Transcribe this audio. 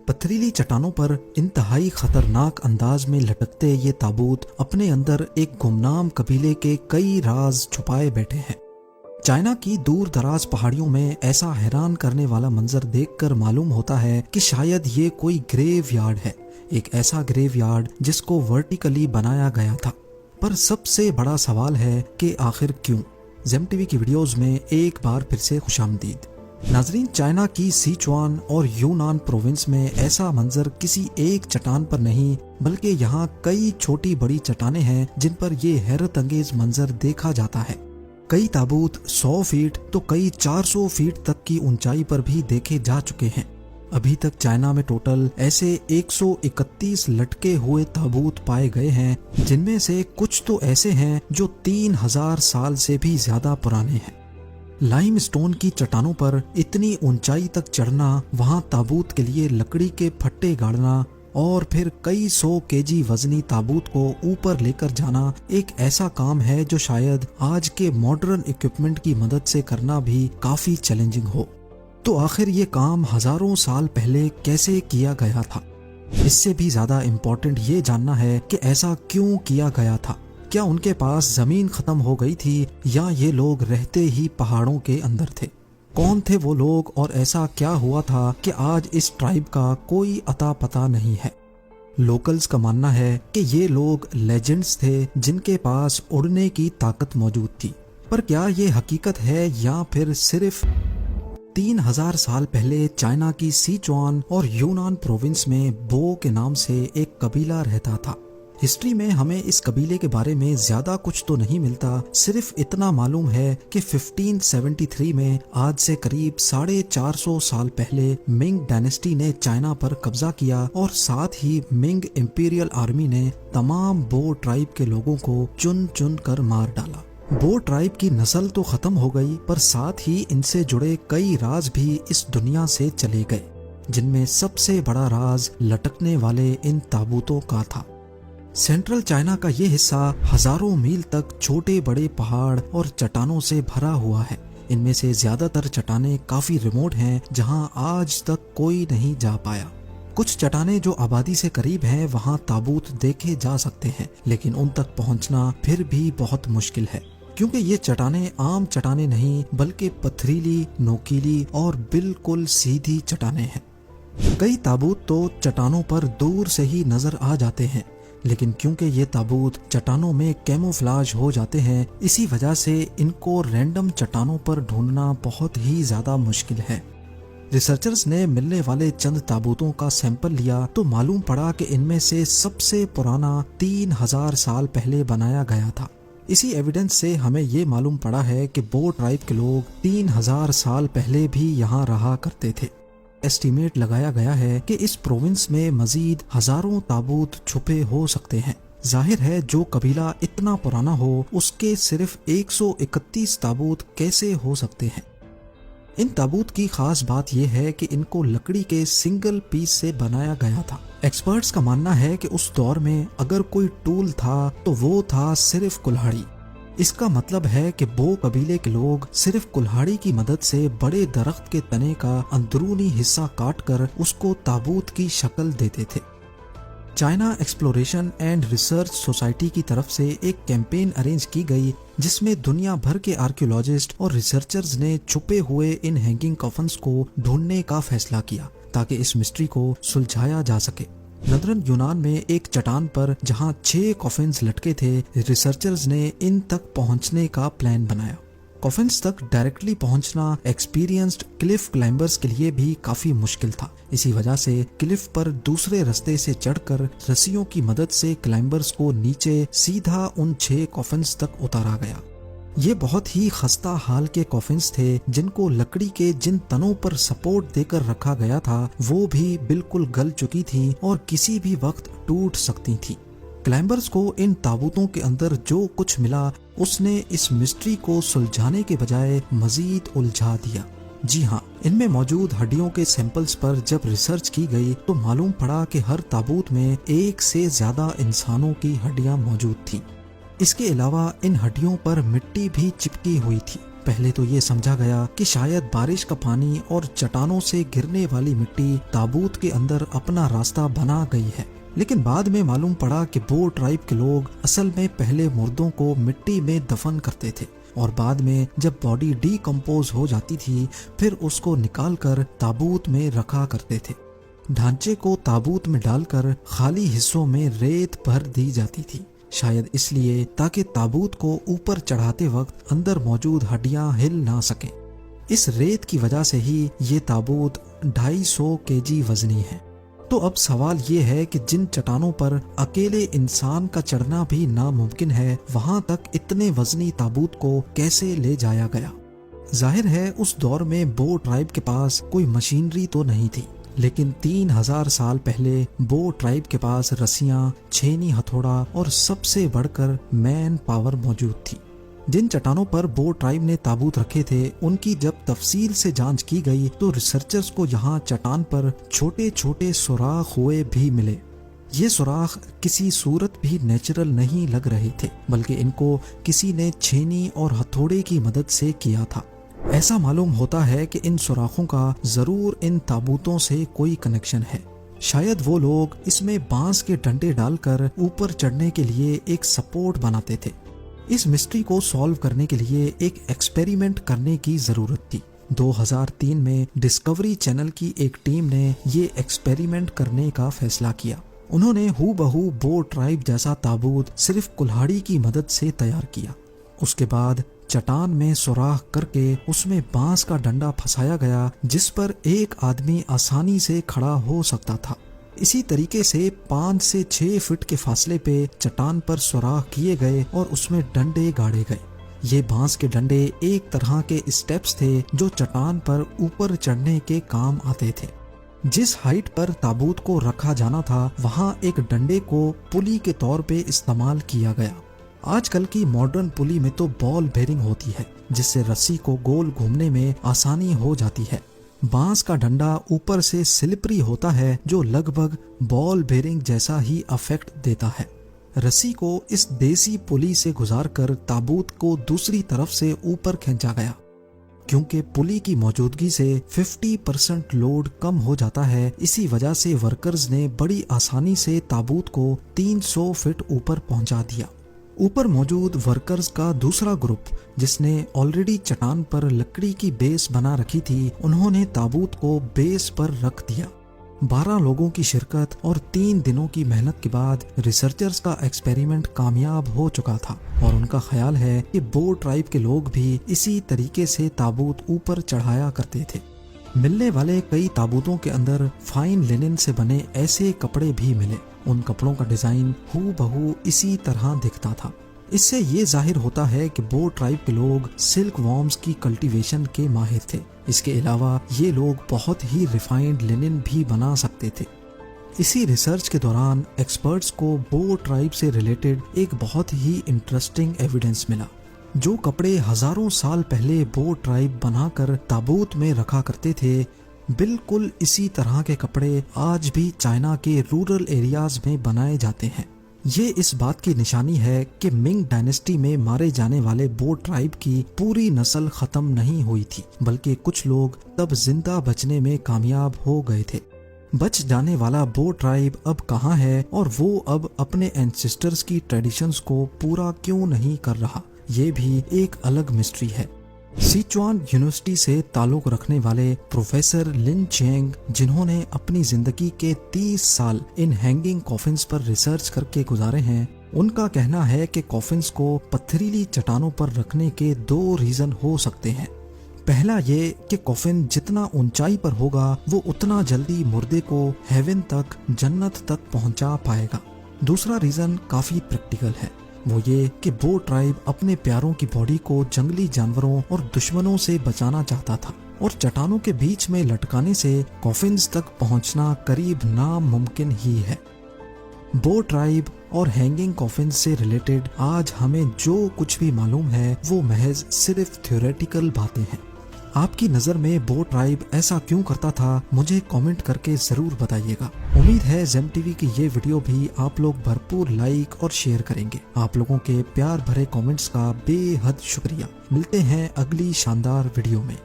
पथरीली चट्टानों पर इंतहाई खतरनाक अंदाज में लटकते ये ताबूत अपने अंदर एक गुमनाम कबीले के कई राज छुपाए बैठे हैं। चाइना की दूर दराज पहाड़ियों में ऐसा हैरान करने वाला मंजर देखकर मालूम होता है कि शायद ये कोई ग्रेव यार्ड है, एक ऐसा ग्रेव यार्ड जिसको वर्टिकली बनाया गया था। पर सबसे बड़ा सवाल है कि आखिर क्यों। ज़ेम टीवी की वीडियोस में एक बार फिर से खुशामदीद। नाजरीन, चाइना की सिचुआन और यूनान प्रोविंस में ऐसा मंजर किसी एक चट्टान पर नहीं बल्कि यहाँ कई छोटी बड़ी चट्टानें हैं जिन पर ये हैरत अंगेज मंजर देखा जाता है। कई ताबूत 100 फीट तो कई 400 फीट तक की ऊंचाई पर भी देखे जा चुके हैं। अभी तक चाइना में टोटल ऐसे 131 लटके हुए ताबूत पाए गए हैं, जिनमें से कुछ तो ऐसे हैं जो 3000 साल से भी ज्यादा पुराने हैं। लाइम स्टोन की चट्टानों पर इतनी ऊंचाई तक चढ़ना, वहां ताबूत के लिए लकड़ी के फट्टे गाड़ना और फिर कई 100 केजी वजनी ताबूत को ऊपर लेकर जाना एक ऐसा काम है जो शायद आज के मॉडर्न इक्विपमेंट की मदद से करना भी काफी चैलेंजिंग हो। तो आखिर ये काम हजारों साल पहले कैसे किया गया था? इससे भी ज्यादा इम्पोर्टेंट ये जानना है कि ऐसा क्यों किया गया था। क्या उनके पास जमीन खत्म हो गई थी या ये लोग रहते ही पहाड़ों के अंदर थे? कौन थे वो लोग और ऐसा क्या हुआ था कि आज इस ट्राइब का कोई अता पता नहीं है? लोकल्स का मानना है कि ये लोग लेजेंड्स थे जिनके पास उड़ने की ताकत मौजूद थी। पर क्या ये हकीकत है या फिर सिर्फ 3000 साल पहले चाइना की सिचुआन और यूनान प्रोविंस में बो के नाम से एक कबीला रहता था? हिस्ट्री में हमें इस कबीले के बारे में ज्यादा कुछ तो नहीं मिलता, सिर्फ इतना मालूम है कि 1573 में आज से करीब 450 साल पहले मिंग डायनेस्टी ने चाइना पर कब्जा किया और साथ ही मिंग इंपीरियल आर्मी ने तमाम बो ट्राइब के लोगों को चुन चुन कर मार डाला। बो ट्राइब की नस्ल तो खत्म हो गई, पर साथ ही इनसे जुड़े कई राज भी इस दुनिया से चले गए, जिनमें सबसे बड़ा राज लटकने वाले इन ताबूतों का था। सेंट्रल चाइना का ये हिस्सा हजारों मील तक छोटे बड़े पहाड़ और चट्टानों से भरा हुआ है। इनमें से ज्यादातर चट्टानें काफी रिमोट हैं, जहां आज तक कोई नहीं जा पाया। कुछ चट्टानें जो आबादी से करीब हैं, वहां ताबूत देखे जा सकते हैं, लेकिन उन तक पहुंचना फिर भी बहुत मुश्किल है, क्योंकि ये चट्टानें आम चट्टानें नहीं बल्कि पथरीली, नोकीली और बिल्कुल सीधी चट्टानें हैं। कई ताबूत तो चट्टानों पर दूर से ही नजर आ जाते हैं, लेकिन क्योंकि ये ताबूत चट्टानों में कैमोफ्लाज हो जाते हैं, इसी वजह से इनको रैंडम चट्टानों पर ढूंढना बहुत ही ज्यादा मुश्किल है। रिसर्चर्स ने मिलने वाले चंद ताबूतों का सैंपल लिया तो मालूम पड़ा कि इनमें से सबसे पुराना 3000 साल पहले बनाया गया था। इसी एविडेंस से हमें ये मालूम पड़ा है कि बो ट्राइब के लोग 3000 साल पहले भी यहाँ रहा करते थे। एस्टीमेट लगाया गया है कि इस प्रोविंस में मजीद हजारों ताबूत छुपे हो सकते हैं। जाहिर है जो कबीला इतना पुराना हो उसके सिर्फ 131 ताबूत कैसे हो सकते हैं। इन ताबूत की खास बात यह है कि इनको लकड़ी के सिंगल पीस से बनाया गया था। एक्सपर्ट्स का मानना है कि उस दौर में अगर कोई टूल था तो वो था सिर्फ कुल्हाड़ी। इसका मतलब है कि बो कबीले के लोग सिर्फ कुल्हाड़ी की मदद से बड़े दरख्त के तने का अंदरूनी हिस्सा काटकर उसको ताबूत की शक्ल देते थे। China exploration and research society की तरफ से एक कैंपेन अरेंज की गई, जिसमें दुनिया भर के आर्कियोलॉजिस्ट और रिसर्चर्स ने छुपे हुए इन हैंगिंग कॉफन्स को ढूंढने का फैसला किया ताकि इस मिस्ट्री को सुलझाया जा सके। नदरन यूनान में एक चट्टान पर जहां 6 कॉफिन्स लटके थे, रिसर्चर्स ने इन तक पहुंचने का प्लान बनाया। कॉफिन्स तक डायरेक्टली पहुंचना एक्सपीरियंस्ड क्लिफ क्लाइंबर्स के लिए भी काफी मुश्किल था। इसी वजह से क्लिफ पर दूसरे रास्ते से चढ़कर रस्सियों की मदद से क्लाइंबर्स को नीचे सीधा उन 6 कॉफिन्स तक उतारा गया। ये बहुत ही खस्ता हाल के कॉफिन्स थे, जिनको लकड़ी के जिन तनों पर सपोर्ट देकर रखा गया था वो भी बिल्कुल गल चुकी थी और किसी भी वक्त टूट सकती थी। क्लाइंबर्स को इन ताबूतों के अंदर जो कुछ मिला उसने इस मिस्ट्री को सुलझाने के बजाय मजीद उलझा दिया। जी हाँ, इनमें मौजूद हड्डियों के सैंपल्स पर जब रिसर्च की गई तो मालूम पड़ा कि हर ताबूत में 1 से ज्यादा इंसानों की हड्डियां मौजूद थी। इसके अलावा इन हड्डियों पर मिट्टी भी चिपकी हुई थी। پہلے تو یہ سمجھا گیا کہ شاید بارش کا پانی اور چٹانوں سے گرنے والی مٹی تابوت کے اندر اپنا راستہ بنا گئی ہے، لیکن بعد میں معلوم پڑا کہ بو ٹرائب کے لوگ اصل میں پہلے مردوں کو مٹی میں دفن کرتے تھے اور بعد میں جب باڈی ڈی کمپوز ہو جاتی تھی پھر اس کو نکال کر تابوت میں رکھا کرتے تھے۔ ڈھانچے کو تابوت میں ڈال کر خالی حصوں میں ریت بھر دی جاتی تھی، شاید اس لیے تاکہ تابوت کو اوپر چڑھاتے وقت اندر موجود ہڈیاں ہل نہ سکیں۔ اس ریت کی وجہ سے ہی یہ تابوت 250 kg وزنی ہے۔ تو اب سوال یہ ہے کہ جن چٹانوں پر اکیلے انسان کا چڑھنا بھی ناممکن ہے، وہاں تک اتنے وزنی تابوت کو کیسے لے جایا گیا؟ ظاہر ہے اس دور میں بو ٹرائب کے پاس کوئی مشینری تو نہیں تھی، لیکن 3000 سال پہلے بو ٹرائب کے پاس رسیاں، چھینی ہتھوڑا اور سب سے بڑھ کر مین پاور موجود تھی۔ جن چٹانوں پر بو ٹرائب نے تابوت رکھے تھے ان کی جب تفصیل سے جانچ کی گئی تو ریسرچرز کو یہاں چٹان پر چھوٹے چھوٹے سوراخ ہوئے بھی ملے۔ یہ سوراخ کسی صورت بھی نیچرل نہیں لگ رہے تھے، بلکہ ان کو کسی نے چھینی اور ہتھوڑے کی مدد سے کیا تھا۔ ایسا معلوم ہوتا ہے کہ ان سوراخوں کا ضرور ان تابوتوں سے کوئی کنیکشن ہے۔ شاید وہ لوگ اس میں بانس کے ڈنڈے ڈال کر اوپر چڑھنے کے لیے ایک سپورٹ بناتے تھے۔ اس مسٹری کو سالو کرنے کے لیے ایک ایکسپیریمنٹ کرنے کی ضرورت تھی۔ 2003 میں ڈسکوری چینل کی ایک ٹیم نے یہ ایکسپیریمنٹ کرنے کا فیصلہ کیا۔ انہوں نے ہو بہو بو ٹرائب جیسا تابوت صرف کلہاڑی کی مدد سے تیار کیا۔ اس کے بعد چٹان میں سوراخ کر کے اس میں بانس کا ڈنڈا پھنسایا گیا جس پر ایک آدمی آسانی سے کھڑا ہو سکتا تھا۔ اسی طریقے سے 5 سے 6 فٹ کے فاصلے پہ چٹان پر سوراخ کیے گئے اور اس میں ڈنڈے گاڑے گئے۔ یہ بانس کے ڈنڈے ایک طرح کے اسٹیپس تھے جو چٹان پر اوپر چڑھنے کے کام آتے تھے۔ جس ہائٹ پر تابوت کو رکھا جانا تھا وہاں ایک ڈنڈے کو پلی کے طور پہ استعمال کیا گیا۔ آج کل کی ماڈرن پلی میں تو بال بیرنگ ہوتی ہے جس سے رسی کو گول گھومنے میں آسانی ہو جاتی ہے۔ بانس کا ڈنڈا اوپر سے سلپری ہوتا ہے جو لگ بھگ بال بیرنگ جیسا ہی افیکٹ دیتا ہے۔ رسی کو اس دیسی پلی سے گزار کر تابوت کو دوسری طرف سے اوپر کھینچا گیا۔ کیونکہ پلی کی موجودگی سے 50% لوڈ کم ہو جاتا ہے، اسی وجہ سے ورکرز نے بڑی آسانی سے تابوت کو 300 فٹ اوپر پہنچا دیا۔ اوپر موجود ورکرز کا دوسرا گروپ جس نے آلریڈی چٹان پر لکڑی کی بیس بنا رکھی تھی، انہوں نے تابوت کو بیس پر رکھ دیا۔ 12 لوگوں کی شرکت اور 3 دنوں کی محنت کے بعد ریسرچرز کا ایکسپیریمنٹ کامیاب ہو چکا تھا اور ان کا خیال ہے کہ بو ٹرائب کے لوگ بھی اسی طریقے سے تابوت اوپر چڑھایا کرتے تھے۔ ملنے والے کئی تابوتوں کے اندر فائن لینن سے بنے ایسے کپڑے بھی ملے۔ ان کپڑوں کا ڈیزائن ہو بہو اسی طرح دکھتا تھا۔ اس سے یہ ظاہر ہوتا ہے کہ بو ٹرائب کے لوگ سلک وارمز کی کلٹیویشن کے ماہر تھے۔ اس کے علاوہ یہ لوگ بہت ہی ریفائنڈ لینن بھی بنا سکتے تھے۔ اسی ریسرچ کے دوران ایکسپرٹس کو بو ٹرائب سے ریلیٹڈ ایک بہت ہی انٹرسٹنگ ایویڈنس ملا۔ جو کپڑے ہزاروں سال پہلے بو ٹرائب بنا کر تابوت میں رکھا کرتے تھے، بالکل اسی طرح کے کپڑے آج بھی چائنا کے رورل ایریاز میں بنائے جاتے ہیں۔ یہ اس بات کی نشانی ہے کہ منگ ڈائنیسٹی میں مارے جانے والے بو ٹرائب کی پوری نسل ختم نہیں ہوئی تھی، بلکہ کچھ لوگ تب زندہ بچنے میں کامیاب ہو گئے تھے۔ بچ جانے والا بو ٹرائب اب کہاں ہے اور وہ اب اپنے اینسسٹرز کی ٹریڈیشنز کو پورا کیوں نہیں کر رہا، یہ بھی ایک الگ مسٹری ہے۔ سیچوان یونیورسٹی سے تعلق رکھنے والے پروفیسر لن چینگ، جنہوں نے اپنی زندگی کے 30 سال ان ہینگنگ کافنز پر ریسرچ کر کے گزارے ہیں، ان کا کہنا ہے کہ کافنز کو پتھریلی چٹانوں پر رکھنے کے 2 ریزن ہو سکتے ہیں۔ پہلا یہ کہ کافن جتنا اونچائی پر ہوگا وہ اتنا جلدی مردے کو ہیون تک، جنت تک پہنچا پائے گا۔ دوسرا ریزن کافی پریکٹیکل ہے، وہ یہ کہ بو ٹرائب اپنے پیاروں کی باڈی کو جنگلی جانوروں اور دشمنوں سے بچانا چاہتا تھا، اور چٹانوں کے بیچ میں لٹکانے سے کافنز تک پہنچنا قریب ناممکن ہی ہے۔ بو ٹرائب اور ہینگنگ کافنز سے ریلیٹڈ آج ہمیں جو کچھ بھی معلوم ہے وہ محض صرف تھیوریٹیکل باتیں ہیں۔ آپ کی نظر میں بو ٹرائب ایسا کیوں کرتا تھا مجھے کامنٹ کر کے ضرور بتائیے گا۔ امید ہے زیم ٹی وی کی یہ ویڈیو بھی آپ لوگ بھرپور لائک اور شیئر کریں گے۔ آپ لوگوں کے پیار بھرے کامنٹس کا بے حد شکریہ۔ ملتے ہیں اگلی شاندار ویڈیو میں۔